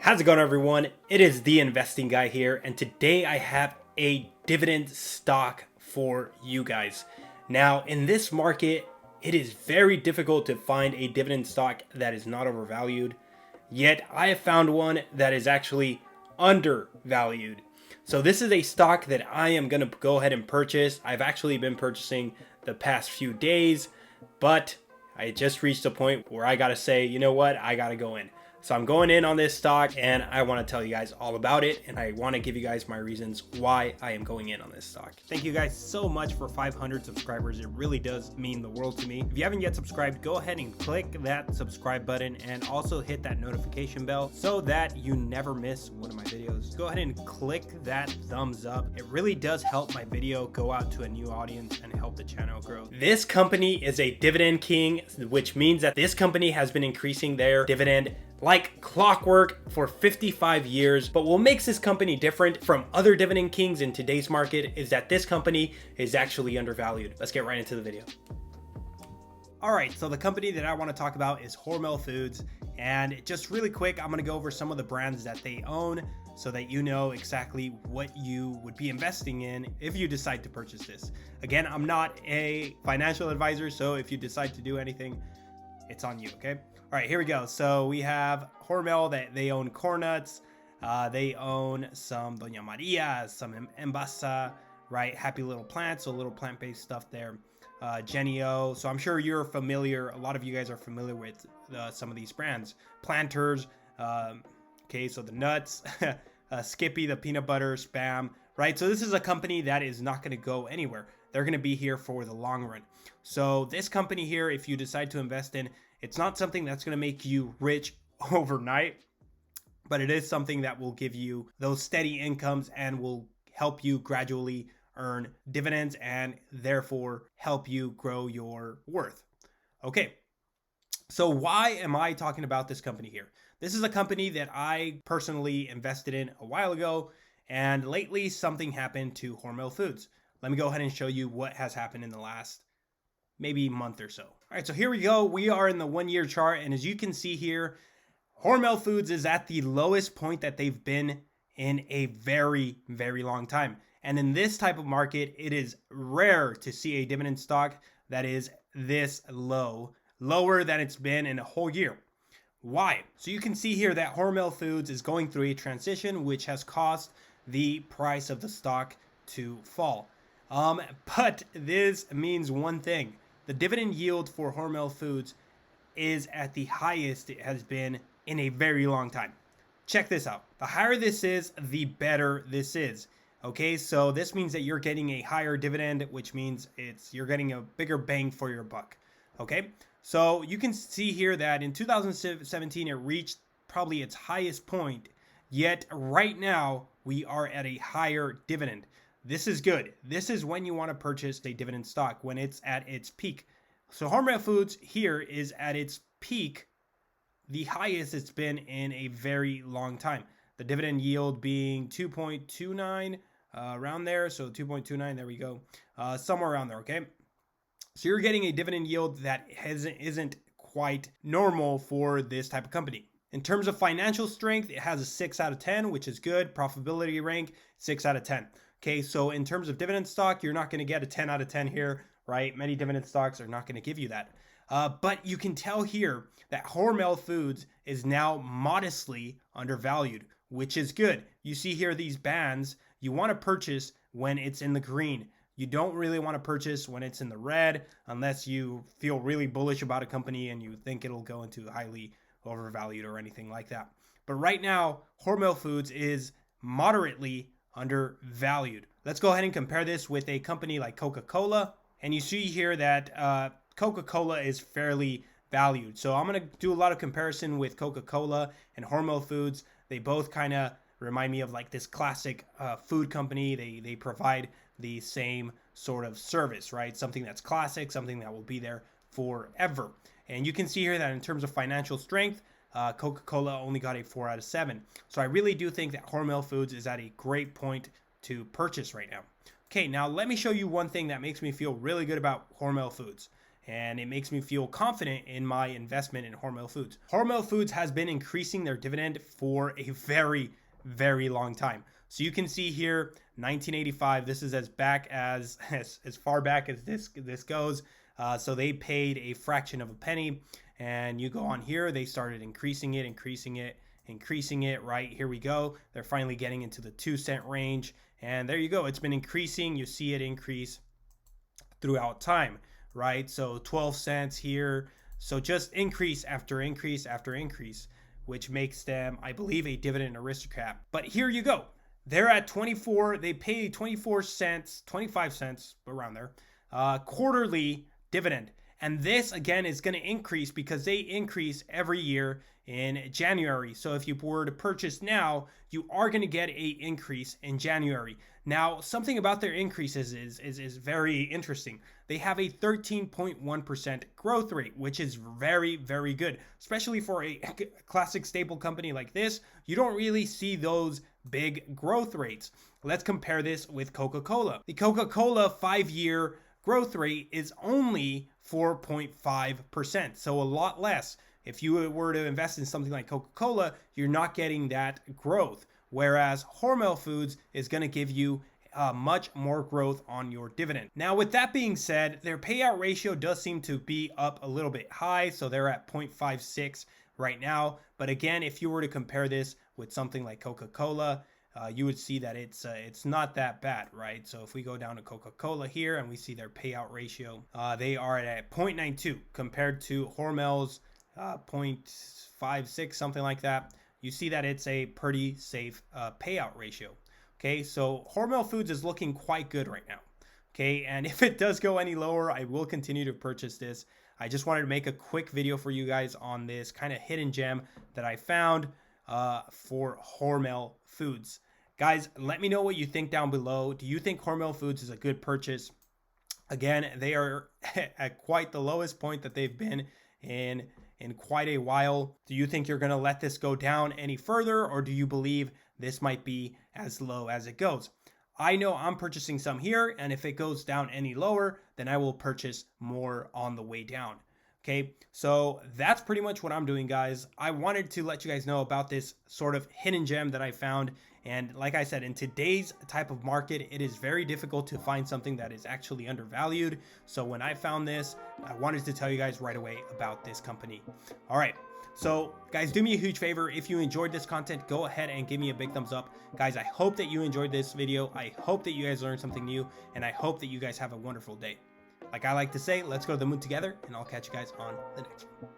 How's it going, everyone? It is the investing guy here, and today I have a dividend stock for you guys. Now, in this market, it is very difficult to find a dividend stock that is not overvalued, yet I have found one that is actually undervalued. So this is a stock that I am going to go ahead and purchase. I've actually been purchasing the past few days, but I just reached a point where I got to say, you know what, I got to go in. So I'm going in on this stock and I want to tell you guys all about it, and I want to give you guys my reasons why I am going in on this stock. Thank you guys so much for 500 subscribers. It really does mean the world to me. If you haven't yet subscribed, go ahead and click that subscribe button and also hit that notification bell so that you never miss one of my videos. Go ahead and click that thumbs up. It really does help my video go out to a new audience and help the channel grow. This company is a dividend king, which means that this company has been increasing their dividend like clockwork for 55 years. But what makes this company different from other dividend kings in today's market is that this company is actually undervalued. Let's get right into the video. All right, so the company that I want to talk about is Hormel Foods. And just really quick, I'm going to go over some of the brands that they own so that you know exactly what you would be investing in if you decide to purchase this. Again, I'm not a financial advisor, so if you decide to do anything, it's on you, okay? All right, here we go. So we have Hormel, that they own corn nuts. They own some Doña Maria, some Embasa, right? Happy Little Plants, so little plant-based stuff there. Genio. So I'm sure you're familiar. A lot of you guys are familiar with some of these brands. Planters. Okay, so the nuts. Skippy, the peanut butter, Spam, right? So this is a company that is not going to go anywhere. They're going to be here for the long run. So this company here, if you decide to invest in, it's not something that's going to make you rich overnight, but it is something that will give you those steady incomes and will help you gradually earn dividends and therefore help you grow your worth. Okay, so why am I talking about this company here? This is a company that I personally invested in a while ago, and lately something happened to Hormel Foods. Let me go ahead and show you what has happened in the last maybe month or so. All right, so here we go. We are in the 1 year chart, and as you can see here, Hormel Foods is at the lowest point that they've been in a very, very long time. And in this type of market, it is rare to see a dividend stock that is this low, lower than it's been in a whole year. Why? So you can see here that Hormel Foods is going through a transition, which has caused the price of the stock to fall. But this means one thing. The dividend yield for Hormel Foods is at the highest it has been in a very long time. Check this out. The higher this is, the better this is. Okay, so this means that you're getting a higher dividend, which means you're getting a bigger bang for your buck. Okay, so you can see here that in 2017 it reached probably its highest point, yet right now we are at a higher dividend. This is good. This is when you want to purchase a dividend stock, when it's at its peak. So Hormel Foods here is at its peak, the highest it's been in a very long time. The dividend yield being 2.29, around there. So 2.29, there we go. Somewhere around there, okay? So you're getting a dividend yield that isn't quite normal for this type of company. In terms of financial strength, it has a 6 out of 10, which is good. Profitability rank, 6 out of 10. Okay, so in terms of dividend stock, you're not going to get a 10 out of 10 here, right? Many dividend stocks are not going to give you that. But you can tell here that Hormel Foods is now modestly undervalued, which is good. You see here these bands, you want to purchase when it's in the green. You don't really want to purchase when it's in the red unless you feel really bullish about a company and you think it'll go into highly overvalued or anything like that. But right now, Hormel Foods is moderately undervalued. Let's go ahead and compare this with a company like Coca-Cola. And you see here that Coca-Cola is fairly valued. So I'm going to do a lot of comparison with Coca-Cola and Hormel Foods. They both kind of remind me of like this classic food company. They provide the same sort of service, right? Something that's classic, something that will be there forever. And you can see here that in terms of financial strength, Coca-Cola only got a 4 out of 7. So I really do think that Hormel Foods is at a great point to purchase right now. Okay, now let me show you one thing that makes me feel really good about Hormel Foods. and it makes me feel confident in my investment in Hormel Foods. Hormel Foods has been increasing their dividend for a very, very long time. So you can see here, 1985. This is as back as far back as this goes. So they paid a fraction of a penny, and you go on here. They started increasing it. Right here we go. They're finally getting into the 2-cent range, and there you go. It's been increasing. You see it increase throughout time, right? So 12 cents here. So just increase after increase after increase, which makes them, I believe, a dividend aristocrat. But here you go. They're at 24. They pay 24 cents, 25 cents around there, quarterly dividend. And this, again, is going to increase because they increase every year in January. So if you were to purchase now, you are going to get an increase in January. Now, something about their increases is very interesting. They have a 13.1% growth rate, which is very, very good, especially for a classic staple company like this. You don't really see those big growth rates. Let's compare this with Coca-Cola. The Coca-Cola 5-year growth rate is only 4.5%, so a lot less. If you were to invest in something like Coca-Cola, you're not getting that growth, whereas Hormel Foods is going to give you much more growth on your dividend. Now, with that being said, their payout ratio does seem to be up a little bit high, so they're at 0.56 right now. But again, if you were to compare this with something like Coca-Cola, you would see that it's not that bad, right? So if we go down to Coca-Cola here and we see their payout ratio, they are at 0.92 compared to Hormel's 0.56, something like that. You see that it's a pretty safe payout ratio. Okay, so Hormel Foods is looking quite good right now. Okay, and if it does go any lower, I will continue to purchase this. I just wanted to make a quick video for you guys on this kind of hidden gem that I found for Hormel Foods. Guys, let me know what you think down below. Do you think Hormel Foods is a good purchase? Again, they are at quite the lowest point that they've been in quite a while. Do you think you're going to let this go down any further, or do you believe this might be as low as it goes? I know I'm purchasing some here, and if it goes down any lower, then I will purchase more on the way down. Okay, so that's pretty much what I'm doing, guys. I wanted to let you guys know about this sort of hidden gem that I found. And like I said, in today's type of market, it is very difficult to find something that is actually undervalued. So when I found this, I wanted to tell you guys right away about this company. All right. So guys, do me a huge favor. If you enjoyed this content, go ahead and give me a big thumbs up. Guys, I hope that you enjoyed this video. I hope that you guys learned something new, and I hope that you guys have a wonderful day. Like I like to say, let's go to the moon together, and I'll catch you guys on the next one.